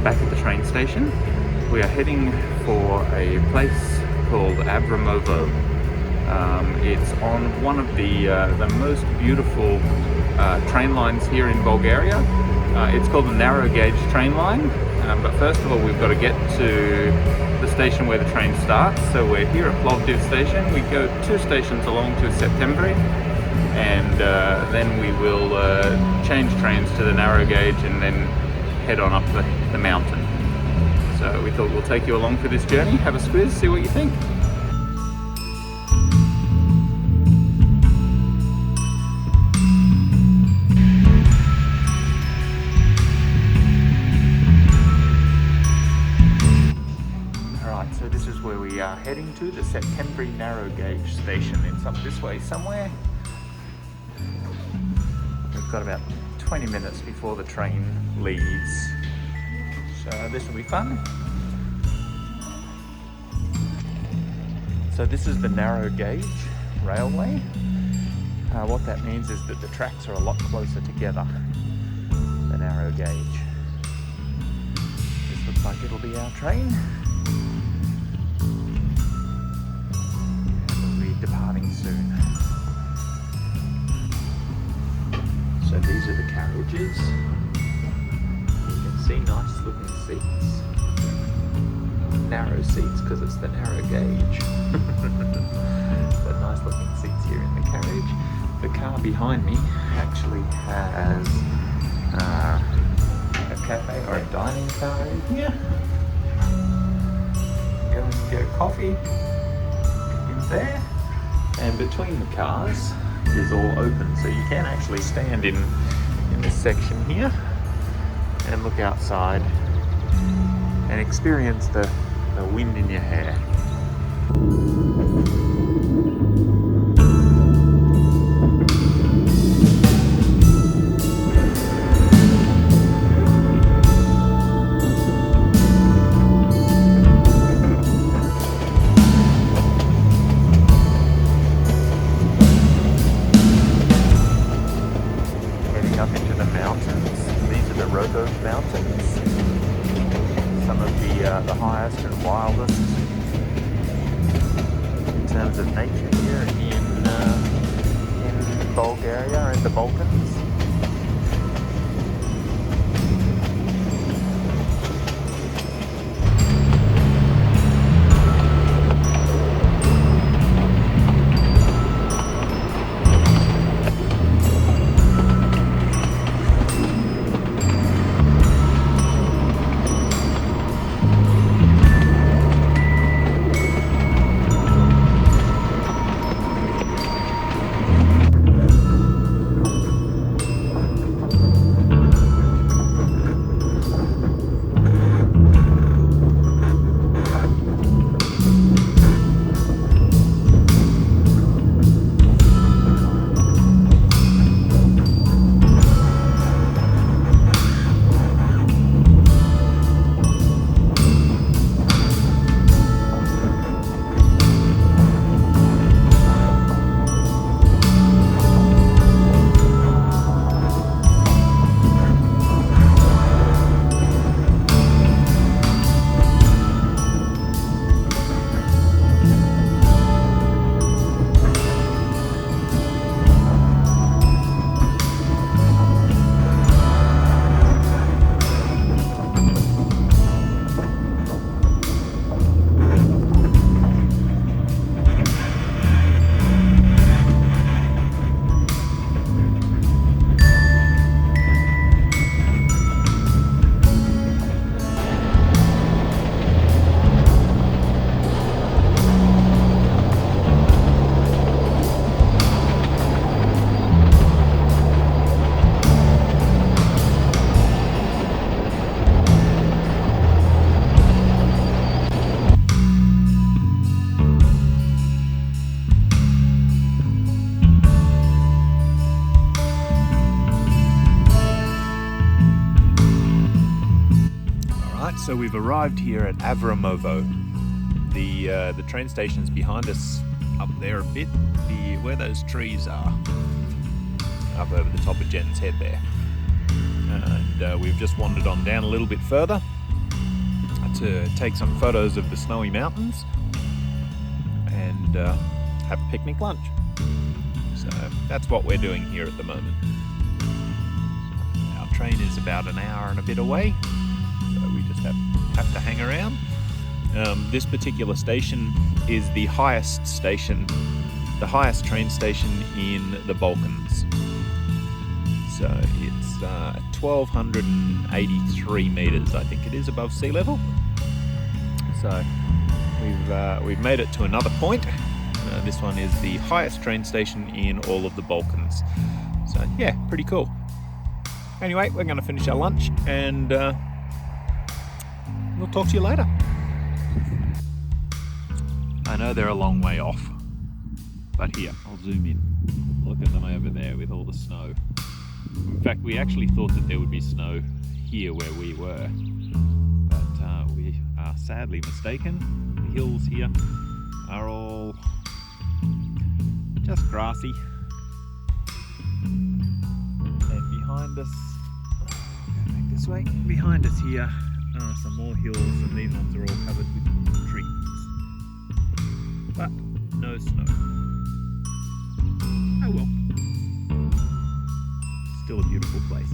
Back at the train station. We are heading for a place called Avramovo. It's on one of the most beautiful train lines here in Bulgaria. It's called the Narrow Guage train line, but first of all we've got to get to the station where the train starts. So we're here at Plovdiv station. We go 2 stations along to September, and then we will change trains to the Narrow Guage and then head on up the mountain. So we thought we'll take you along for this journey, have a squiz, see what you think. Alright, so this is where we are heading to, the September Narrow Guage station. It's up this way somewhere. We've got about 20 minutes before the train leaves, so this will be fun. So this is the Narrow Guage Railway. What that means is that the tracks are a lot closer together, the Narrow Guage. This looks like it'll be our train. And we'll be departing soon. So these are the carriages. You can see nice looking seats. Narrow seats because it's the narrow gauge. But nice looking seats here in the carriage. The car behind me actually has a cafe or a dining car in here. Go and get a coffee in there. And between the cars is all open, so you can actually stand in this section here and look outside and experience the wind in your hair. Up into the mountains. These are the Mountains. Some of the highest and wildest in terms of nature here in Bulgaria and the Balkans. So we've arrived here at Avramovo. The train station's behind us up there a bit, where those trees are, up over the top of Jen's Head there. And we've just wandered on down a little bit further to take some photos of the snowy mountains and have a picnic lunch. So that's what we're doing here at the moment. Our train is about an hour and a bit away, so we just have to hang around. This particular station is the highest train station in the Balkans. So it's 1,283 meters, I think it is, above sea level. So we've made it to another point. This one is the highest train station in all of the Balkans. So yeah, pretty cool. Anyway, we're going to finish our lunch and we'll talk to you later. I know they're a long way off, but here, I'll zoom in. Look at them over there with all the snow. In fact, we actually thought that there would be snow here where we were, but we are sadly mistaken. The hills here are all just grassy. And behind us, go back this way, behind us here are some more hills, and these ones are all covered with trees. But no snow. Oh well. Still a beautiful place.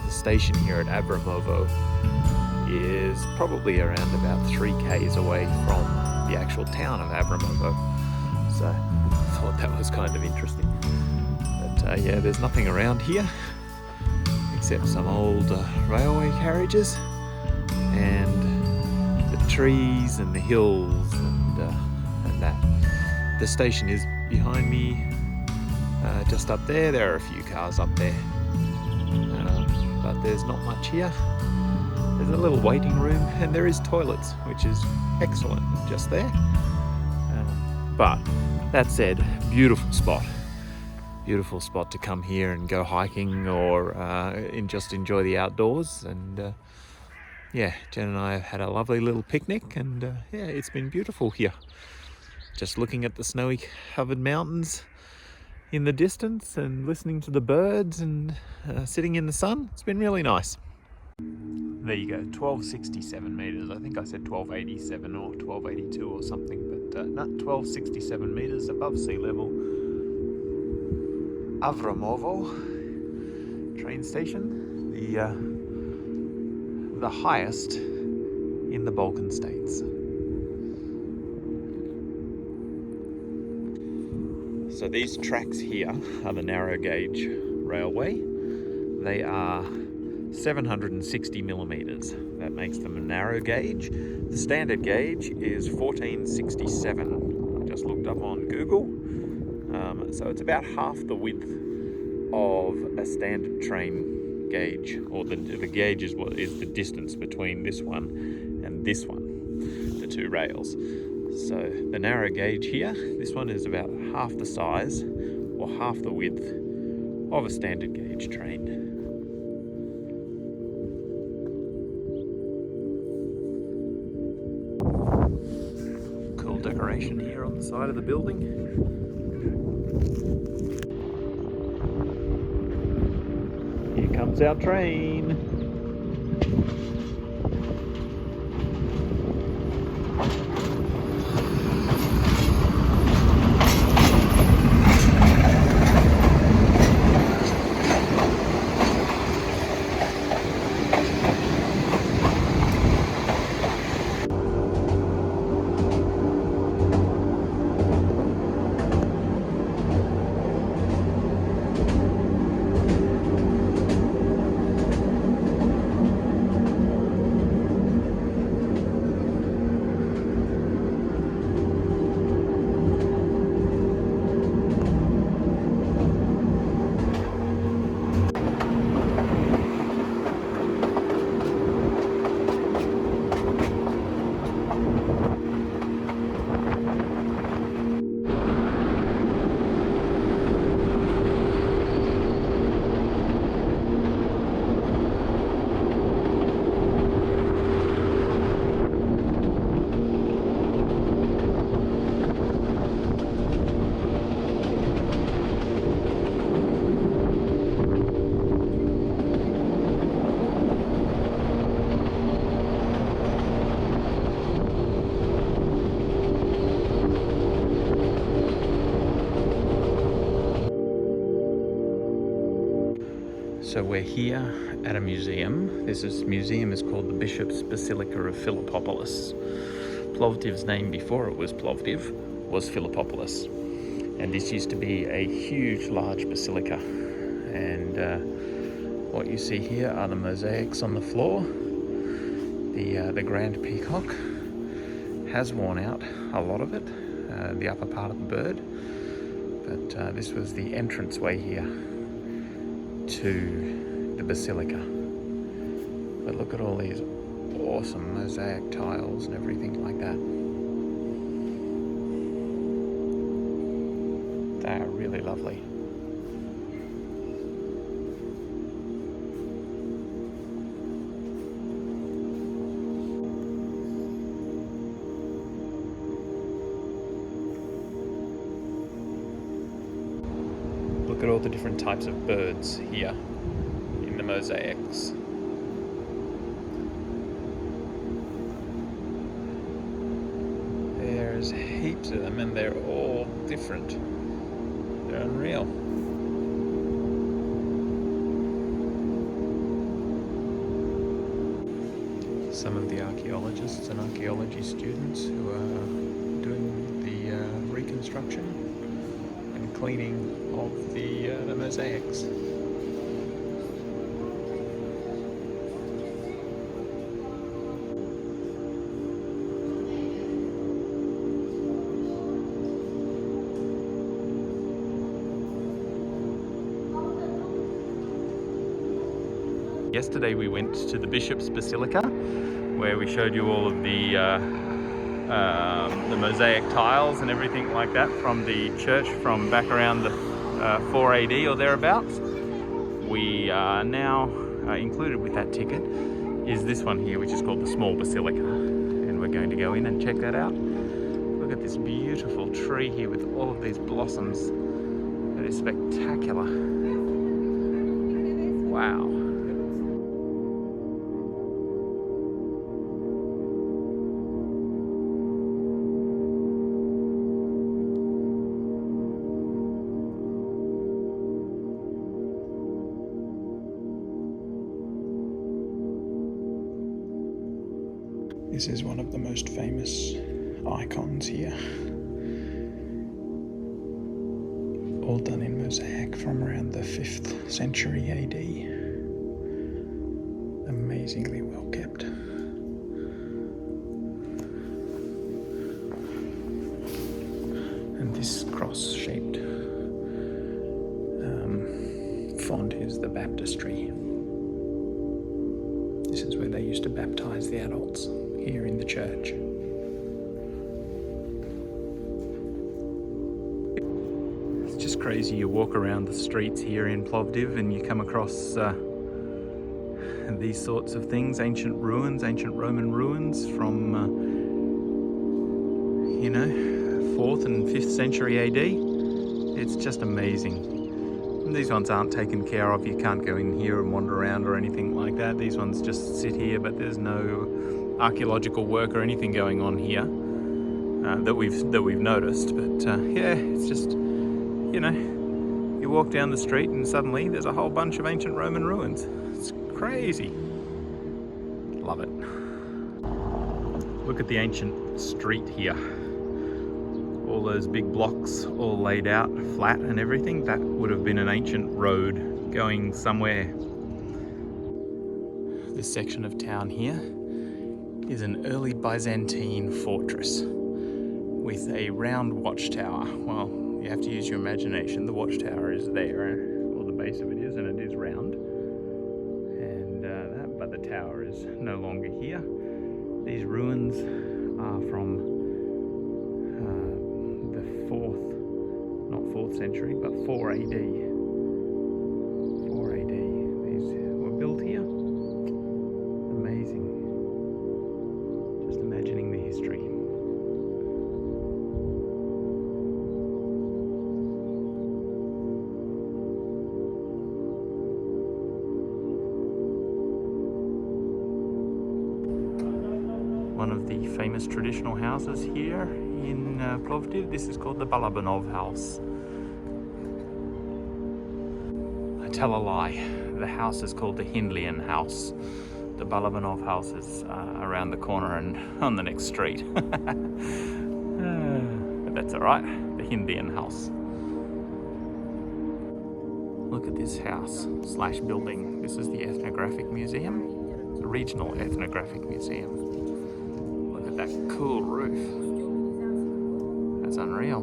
The station here at Avramovo is probably around about 3 k's away from the actual town of Avramovo, so I thought that was kind of interesting. But yeah, there's nothing around here except some old railway carriages and the trees and the hills and that. The station is behind me, just up there. There are a few cars up there. But there's not much here. There's a little waiting room and there is toilets, which is excellent just there. But that said, beautiful spot to come here and go hiking or just enjoy the outdoors. And yeah, Jen and I have had a lovely little picnic, and yeah, it's been beautiful here. Just looking at the snowy covered mountains in the distance and listening to the birds and sitting in the sun. It's been really nice. There you go, 1267 meters. I think I said 1287 or 1282 or something, but no, 1267 meters above sea level. Avramovo train station, the highest in the Balkan states. So these tracks here are the Narrow Guage Railway. They are 760 millimeters. That makes them a narrow gauge. The standard gauge is 1467. I just looked up on Google. So it's about half the width of a standard train gauge, or the gauge is what is the distance between this one and this one. The two rails. So the narrow gauge here, this one is about half the size or half the width of a standard gauge train. Cool decoration here on the side of the building. Here comes our train. So we're here at a museum. This museum is called the Bishop's Basilica of Philippopolis. Plovdiv's name before it was Plovdiv was Philippopolis. And this used to be a huge, large basilica. And what you see here are the mosaics on the floor. The grand peacock has worn out a lot of it, the upper part of the bird. But this was the entranceway here to the basilica. But look at all these awesome mosaic tiles and everything like that. They are really lovely. Look at all the different types of birds here in the mosaics. There's heaps of them and they're all different. They're unreal. Some of the archaeologists and archaeology students who are doing the reconstruction and cleaning of the mosaics. Yesterday we went to the Bishop's Basilica, where we showed you all of the mosaic tiles and everything like that from the church from back around the 4 AD or thereabouts. We are now included with that ticket is this one here, which is called the Small Basilica, and we're going to go in and check that out. Look at this beautiful tree here with all of these blossoms. That is spectacular. Wow. This is one of the most famous icons here. All done in mosaic from around the 5th century AD. Amazingly well kept. And this cross-shaped font is the baptistry. This is where they used to baptize the adults here in the church. crazy. You walk around the streets here in Plovdiv and you come across these sorts of things, ancient ruins, ancient Roman ruins from, 4th and 5th century AD. It's just amazing. And these ones aren't taken care of. You can't go in here and wander around or anything like that. These ones just sit here, but there's no archaeological work or anything going on here that we've noticed. But yeah, it's just, you walk down the street and suddenly there's a whole bunch of ancient Roman ruins. It's crazy. Love it. Look at the ancient street here. All those big blocks all laid out flat and everything. That would have been an ancient road going somewhere. This section of town here is an early Byzantine fortress with a round watchtower. Well, you have to use your imagination. The watchtower is there, or the base of it is, and it is round. But the tower is no longer here. These ruins are from the 4th century, but 4 AD. 4 AD. These were built here. Amazing. Just imagining the history. One of the famous traditional houses here in Plovdiv. This is called the Avramovo house. I tell a lie. The house is called the Hindlian house. The Avramovo house is around the corner and on the next street. But that's all right. The Hindlian house. Look at this house / building. This is the Ethnographic Museum. The Regional Ethnographic Museum. That cool roof. That's unreal.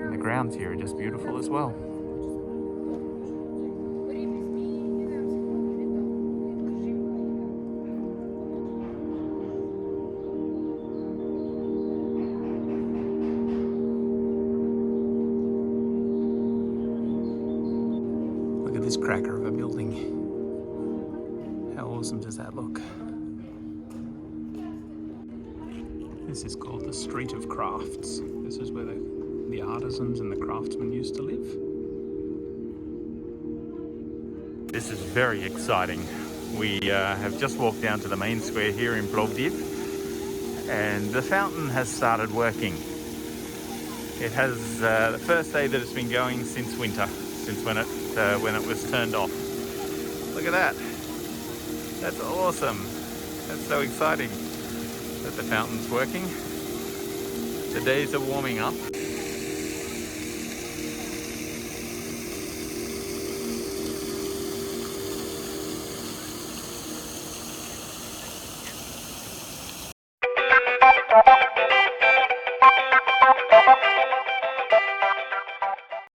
And the grounds here are just beautiful as well. Look at this cracker of a building. How awesome does that look? This is called the Street of Crafts. This is where the artisans and the craftsmen used to live. This is very exciting. We have just walked down to the main square here in Plovdiv, and the fountain has started working. It has the first day that it's been going since winter, since when it was turned off. Look at that. That's awesome. That's so exciting that the fountain's working. The days are warming up.